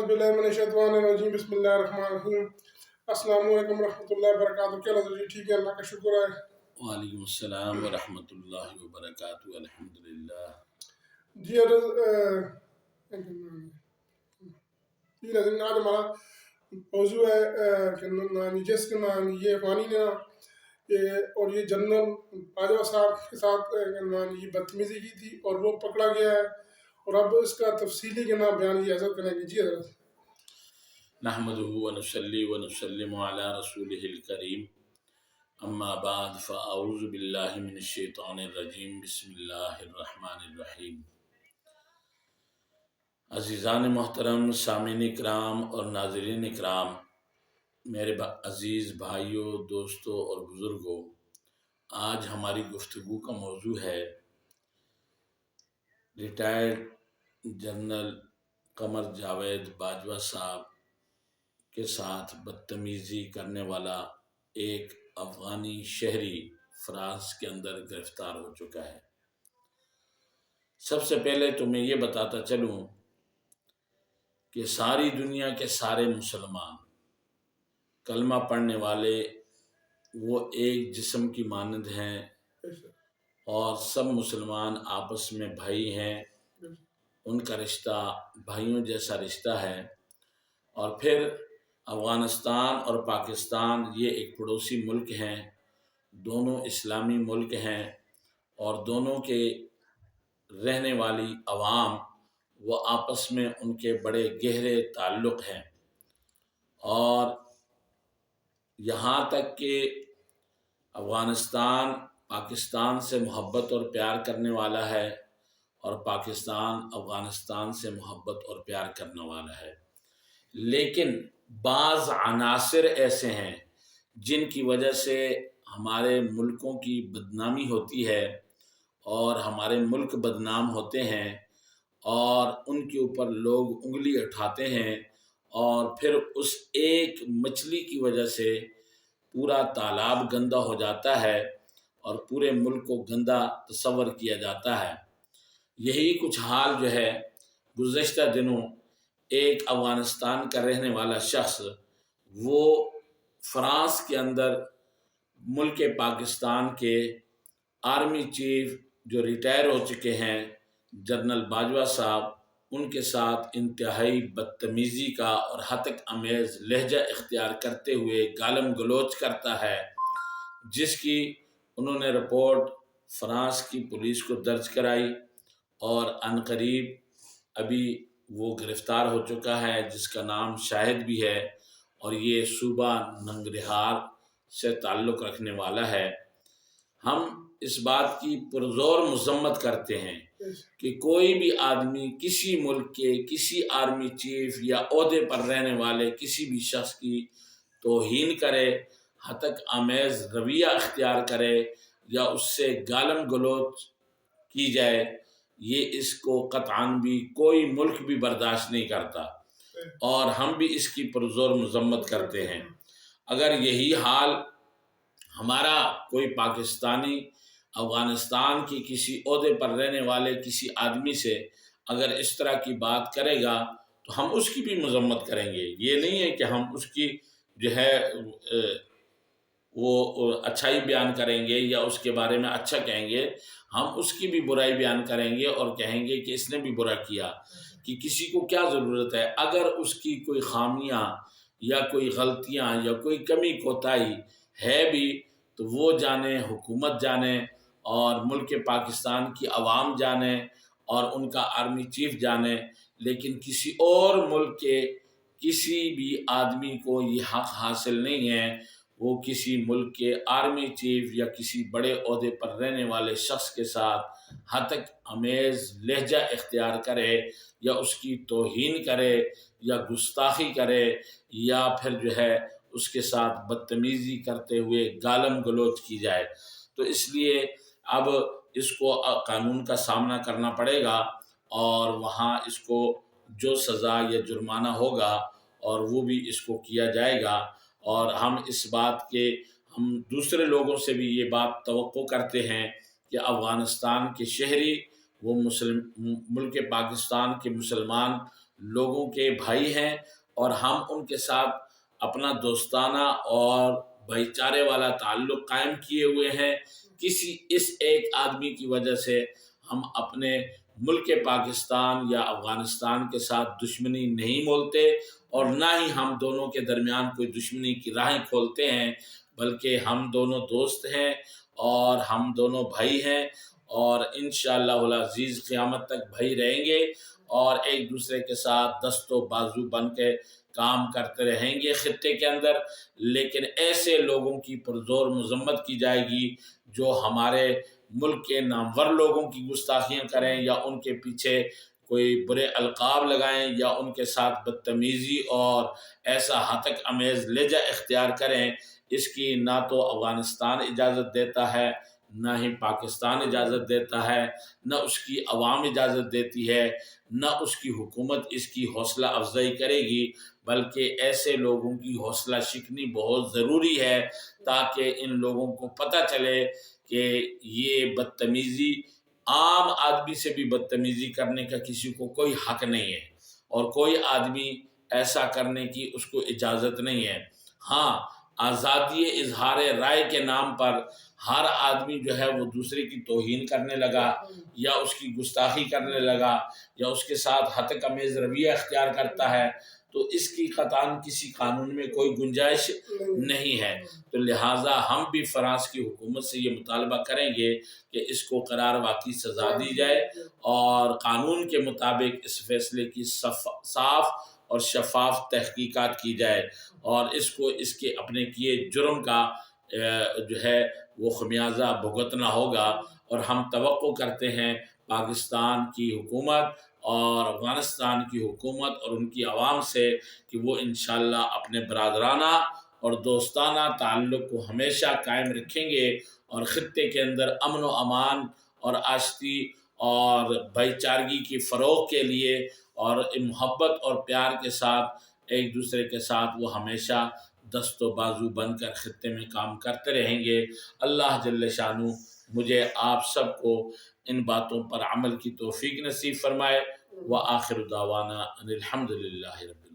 बिल्लाहिमिनश्शैतानिर्रजीम बिस्मिल्लाहिर्रहमानिर्रहीम। अस्सलाम वालेकुम रहमतुल्लाहि व बरकातुहू। क्या हाल है जी? ठीक है, अल्लाह का शुक्र है। वालेकुम अस्सलाम व रहमतुल्लाहि व बरकातुहू। अल्हम्दुलिल्लाह। जी जी नाज़रीन, आज हमारा मौजू है कि जिस ये वानी ने और ये जनरल बाजवा साहब के साथ ये बदतमीजी की थी और वो पकड़ा गया है, और अब इसका तफसीली के नाम बयान ये हज़रत करेंगे। जी हज़रत। नहमदुहु व नुसल्ली व नुसल्लिमु अला रसूलिहिल करीम, अम्मा बाद फ़अऊज़ु बिल्लाहि मिनश शैतानिर रजीम, बिस्मिल्लाहिर रहमानिर रहीम। अज़ीज़ान मोहतरम, सामीन इकराम और नाज़रीन इकराम, मेरे अज़ीज़ भाइयों, दोस्तों और बुज़ुर्गों, आज हमारी गुफ्तगू का मौजू है रिटायर्ड जनरल कमर जावेद बाजवा साहब के साथ बदतमीज़ी करने वाला एक अफ़गानी शहरी फ्रांस के अंदर गिरफ्तार हो चुका है। सबसे पहले तो मैं ये बताता चलूँ कि सारी दुनिया के सारे मुसलमान कलमा पढ़ने वाले वो एक जिस्म की मानंद हैं और सब मुसलमान आपस में भाई हैं। उनका रिश्ता भाइयों जैसा रिश्ता है। और फिर अफ़गानिस्तान और पाकिस्तान ये एक पड़ोसी मुल्क हैं, दोनों इस्लामी मुल्क हैं और दोनों के रहने वाली अवाम वो आपस में उनके बड़े गहरे ताल्लुक़ हैं। और यहाँ तक कि अफ़गानिस्तान पाकिस्तान से मोहब्बत और प्यार करने वाला है और पाकिस्तान अफ़गानिस्तान से मोहब्बत और प्यार करने वाला है, लेकिन बाज़ अनासिर ऐसे हैं जिनकी वजह से हमारे मुल्कों की बदनामी होती है और हमारे मुल्क बदनाम होते हैं और उनके ऊपर लोग उंगली उठाते हैं और फिर उस एक मछली की वजह से पूरा तालाब गंदा हो जाता है और पूरे मुल्क को गंदा तस्वर किया जाता है। यही कुछ हाल जो है गुज़श्ता दिनों एक अफ़गानिस्तान का रहने वाला शख्स वो फ्रांस के अंदर मुल्क पाकिस्तान के आर्मी चीफ जो रिटायर हो चुके हैं जनरल बाजवा साहब, उनके साथ इंतहाई बदतमीज़ी का और हतक अमेज़ लहजा इख्तियार करते हुए गालम गलोच करता है, जिसकी उन्होंने रिपोर्ट फ्रांस की पुलिस को दर्ज कराई और अनकरीब अभी वो गिरफ़्तार हो चुका है, जिसका नाम शाहिद भी है और ये सूबा नंगरहार से ताल्लुक़ रखने वाला है। हम इस बात की पुरज़ोर मज़म्मत करते हैं कि कोई भी आदमी किसी मुल्क के किसी आर्मी चीफ या ओहदे पर रहने वाले किसी भी शख्स की तौहीन करे, हतक आमेज़ रवैया अख्तियार करे या उससे गालम गलोच की जाए, ये इसको क़तअन भी कोई मुल्क भी बर्दाश्त नहीं करता और हम भी इसकी पुरज़ोर मज़म्मत करते हैं। अगर यही हाल हमारा कोई पाकिस्तानी अफ़गानिस्तान की किसी ओहदे पर रहने वाले किसी आदमी से अगर इस तरह की बात करेगा तो हम उसकी भी मज़म्मत करेंगे। ये नहीं है कि हम उसकी जो है वो अच्छाई बयान करेंगे या उसके बारे में अच्छा कहेंगे, हम उसकी भी बुराई बयान करेंगे और कहेंगे कि इसने भी बुरा किया, कि किसी को क्या ज़रूरत है। अगर उसकी कोई खामियां या कोई गलतियां या कोई कमी कोताही है भी तो वो जाने, हुकूमत जाने और मुल्क पाकिस्तान की आवाम जाने और उनका आर्मी चीफ जाने, लेकिन किसी और मुल्क के किसी भी आदमी को ये हक़ हासिल नहीं है वो किसी मुल्क के आर्मी चीफ या किसी बड़े ओहदे पर रहने वाले शख्स के साथ हतक अमेज़ लहजा इख्तियार करे या उसकी तौहीन करे या गुस्ताखी करे या फिर जो है उसके साथ बदतमीज़ी करते हुए गालम गलोच की जाए। तो इसलिए अब इसको कानून का सामना करना पड़ेगा और वहाँ इसको जो सज़ा या जुर्माना होगा और वो भी इसको किया जाएगा। और हम इस बात के हम दूसरे लोगों से भी ये बात तवक्को करते हैं कि अफ़गानिस्तान के शहरी वो मुल्क पाकिस्तान के मुसलमान لوگوں کے بھائی ہیں اور ہم ان کے ساتھ اپنا دوستانہ اور بھائی چارے والا تعلق قائم کیے ہوئے ہیں۔ کسی اس ایک آدمی کی وجہ سے ہم اپنے ملک پاکستان یا افغانستان کے ساتھ دشمنی نہیں مولتے اور نہ ہی ہم دونوں کے درمیان کوئی دشمنی کی راہیں کھولتے ہیں، بلکہ ہم دونوں دوست ہیں اور ہم دونوں بھائی ہیں اور انشاءاللہ العزیز قیامت تک بھائی رہیں گے اور ایک دوسرے کے ساتھ دست و بازو بن کے کام کرتے رہیں گے خطے کے اندر۔ لیکن ایسے لوگوں کی پرزور مذمت کی جائے گی جو ہمارے ملک کے نامور لوگوں کی گستاخیاں کریں یا ان کے پیچھے کوئی برے القاب لگائیں یا ان کے ساتھ بدتمیزی اور ایسا ہتک امیز لہجہ اختیار کریں، اس کی نہ تو افغانستان اجازت دیتا ہے، نہ ہی پاکستان اجازت دیتا ہے، نہ اس کی عوام اجازت دیتی ہے، نہ اس کی حکومت اس کی حوصلہ افزائی کرے گی، بلکہ ایسے لوگوں کی حوصلہ شکنی بہت ضروری ہے تاکہ ان لوگوں کو پتہ چلے کہ یہ بدتمیزی عام آدمی سے بھی بدتمیزی کرنے کا کسی کو کوئی حق نہیں ہے اور کوئی آدمی ایسا کرنے کی اس کو اجازت نہیں ہے۔ ہاں، آزادی اظہار رائے کے نام پر ہر آدمی جو ہے وہ دوسرے کی توہین کرنے لگا یا اس کی گستاخی کرنے لگا یا اس کے ساتھ ہتک امیز رویہ اختیار کرتا ہے تو اس کی قطعاً کسی قانون میں کوئی گنجائش نہیں ہے۔ تو لہٰذا ہم بھی فرانس کی حکومت سے یہ مطالبہ کریں گے کہ اس کو قرار واقعی سزا دی جائے اور قانون کے مطابق اس فیصلے کی صاف اور شفاف تحقیقات کی جائے اور اس کو اس کے اپنے کیے جرم کا جو ہے وہ خمیازہ بھگتنا ہوگا۔ اور ہم توقع کرتے ہیں پاکستان کی حکومت اور افغانستان کی حکومت اور ان کی عوام سے کہ وہ انشاءاللہ اپنے برادرانہ اور دوستانہ تعلق کو ہمیشہ قائم رکھیں گے اور خطے کے اندر امن و امان اور آشتی اور بھائی چارگی کی فروغ کے لیے اور محبت اور پیار کے ساتھ ایک دوسرے کے ساتھ وہ ہمیشہ دست و بازو بن کر خطے میں کام کرتے رہیں گے۔ اللہ جل شانہ مجھے آپ سب کو ان باتوں پر عمل کی توفیق نصیب فرمائے۔ وآخر دعوانا ان الحمد للہ رب